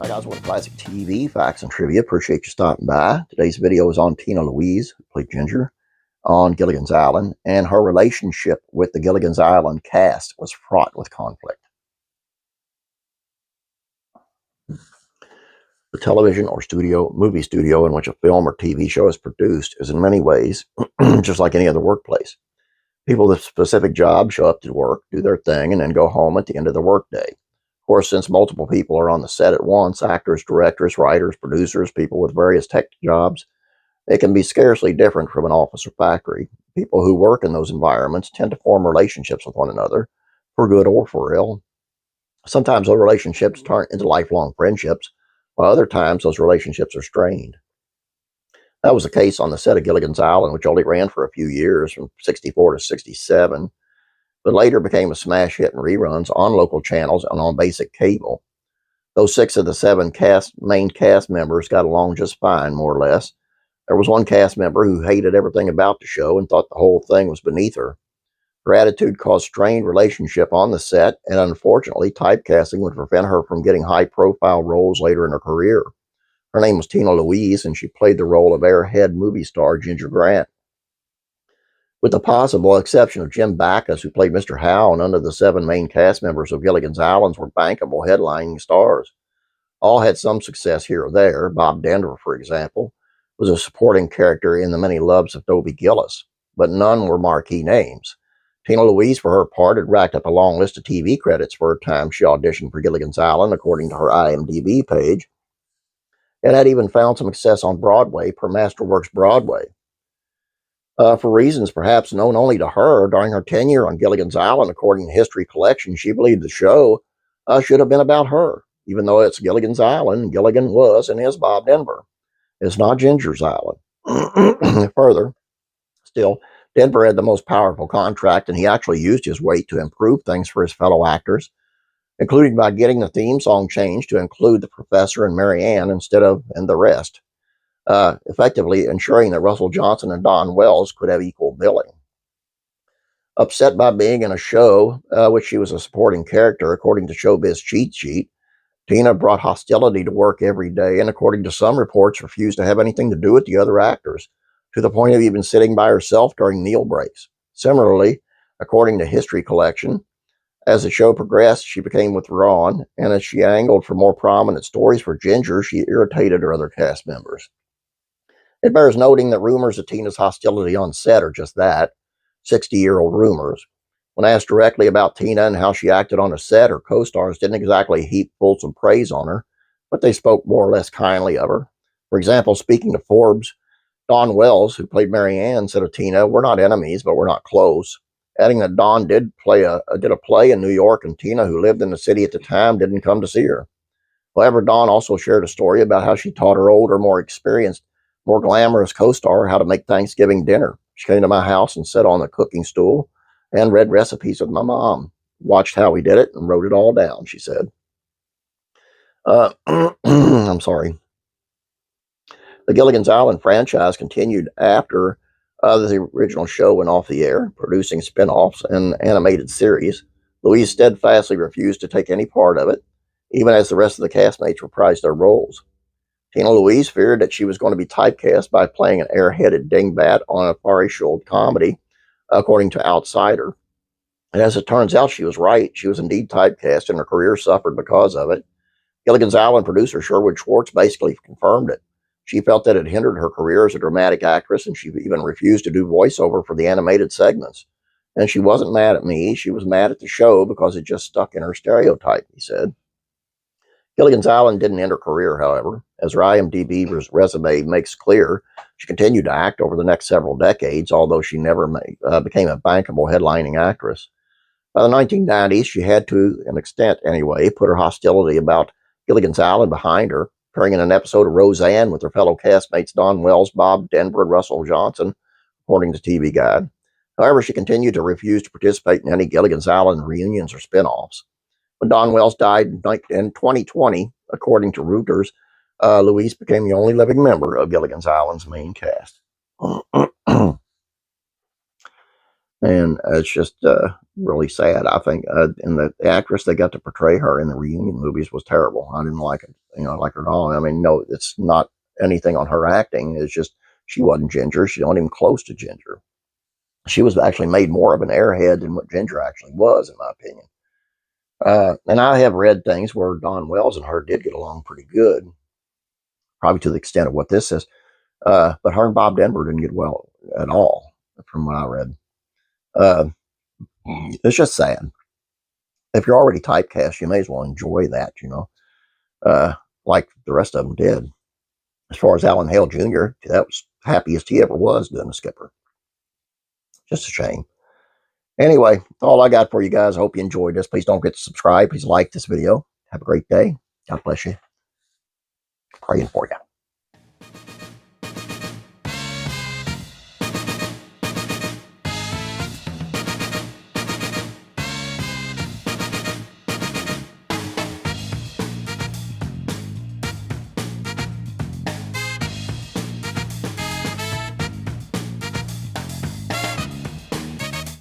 Hi guys, what classic TV facts and trivia. Appreciate you stopping by. Today's video is on Tina Louise, who played Ginger on Gilligan's Island, and her relationship with the Gilligan's Island cast was fraught with conflict. The television or movie studio in which a film or TV show is produced is in many ways just like any other workplace. People with specific jobs show up to work, do their thing, and then go home at the end of the workday. Of course, since multiple people are on the set at once, actors, directors, writers, producers, people with various tech jobs, it can be scarcely different from an office or factory. People who work in those environments tend to form relationships with one another, for good or for ill. Sometimes those relationships turn into lifelong friendships, while other times those relationships are strained. That was the case on the set of Gilligan's Island, which only ran for a few years, from 64 to 67, but later became a smash hit in reruns on local channels and on basic cable. Those 6 of the 7 main cast members got along just fine, more or less. There was one cast member who hated everything about the show and thought the whole thing was beneath her. Her attitude caused strained relationship on the set, and unfortunately, typecasting would prevent her from getting high-profile roles later in her career. Her name was Tina Louise, and she played the role of airhead movie star Ginger Grant. With the possible exception of Jim Backus, who played Mr. Howe, none of the 7 main cast members of Gilligan's Island were bankable headlining stars. All had some success here or there. Bob Denver, for example, was a supporting character in The Many Loves of Dobie Gillis, but none were marquee names. Tina Louise, for her part, had racked up a long list of TV credits for her time she auditioned for Gilligan's Island, according to her IMDb page, and had even found some success on Broadway per Masterworks Broadway. For reasons perhaps known only to her, during her tenure on Gilligan's Island, according to History Collection, she believed the show should have been about her. Even though it's Gilligan's Island, Gilligan was and is Bob Denver. It's not Ginger's Island. Further, still, Denver had the most powerful contract, and he actually used his weight to improve things for his fellow actors, including by getting the theme song changed to include the Professor and Mary Ann instead of "and the rest," effectively ensuring that Russell Johnson and Don Wells could have equal billing. Upset by being in a show which she was a supporting character, according to Showbiz Cheat Sheet, Tina brought Hostility to work every day, and according to some reports, refused to have anything to do with the other actors, to the point of even sitting by herself during meal breaks. Similarly, according to History Collection, as the show progressed, she became withdrawn, and as she angled for more prominent stories for Ginger, she irritated her other cast members. It bears noting that rumors of Tina's hostility on set are just that, 60-year-old rumors. When asked directly about Tina and how she acted on a set, her co-stars didn't exactly heap fulsome praise on her, but they spoke more or less kindly of her. For example, speaking to Forbes, Don Wells, who played Mary Ann, said of Tina, "We're not enemies, but we're not close," adding that Don did a play in New York, and Tina, who lived in the city at the time, didn't come to see her. However, Don also shared a story about how she taught her older, more experienced, more glamorous co-star how to make Thanksgiving dinner. She came to my house and sat on the cooking stool and read recipes with my mom, watched how we did it, and wrote it all down, she said. I'm sorry. The Gilligan's Island franchise continued after the original show went off the air, producing spin-offs and animated series. Louise steadfastly refused to take any part of it, even as the rest of the castmates reprised their roles. Tina Louise feared that she was going to be typecast by playing an airheaded dingbat on a far-shouldered comedy, according to Outsider. And as it turns out, she was right. She was indeed typecast, and her career suffered because of it. Gilligan's Island producer Sherwood Schwartz basically confirmed it. She felt that it hindered her career as a dramatic actress, and she even refused to do voiceover for the animated segments. And she wasn't mad at me. She was mad at the show because it just stuck in her stereotype, he said. Gilligan's Island didn't end her career, however. As her IMDb resume makes clear, she continued to act over the next several decades, although she never became a bankable headlining actress. By the 1990s, she had, to an extent anyway, put her hostility about Gilligan's Island behind her, appearing in an episode of Roseanne with her fellow castmates Don Wells, Bob Denver, and Russell Johnson, according to TV Guide. However, she continued to refuse to participate in any Gilligan's Island reunions or spin-offs. When Don Wells died in 2020, according to Reuters, Louise became the only living member of Gilligan's Island's main cast. And it's just really sad. I think, and the actress they got to portray her in the reunion movies was terrible. I didn't like it, like her at all. I mean, no, it's not anything on her acting. It's just she wasn't Ginger. She wasn't even close to Ginger. She was actually made more of an airhead than what Ginger actually was, in my opinion. And I have read things where Don Wells and her did get along pretty good, probably to the extent of what this is. But her and Bob Denver didn't get well at all, from what I read. Uh, it's just sad. If you're already typecast, you may as well enjoy that, like the rest of them did. As far as Alan Hale Jr., that was happiest he ever was doing a Skipper. Just a shame. Anyway, all I got for you guys. I hope you enjoyed this. Please don't forget to subscribe. Please like this video. Have a great day. God bless you. Praying for you.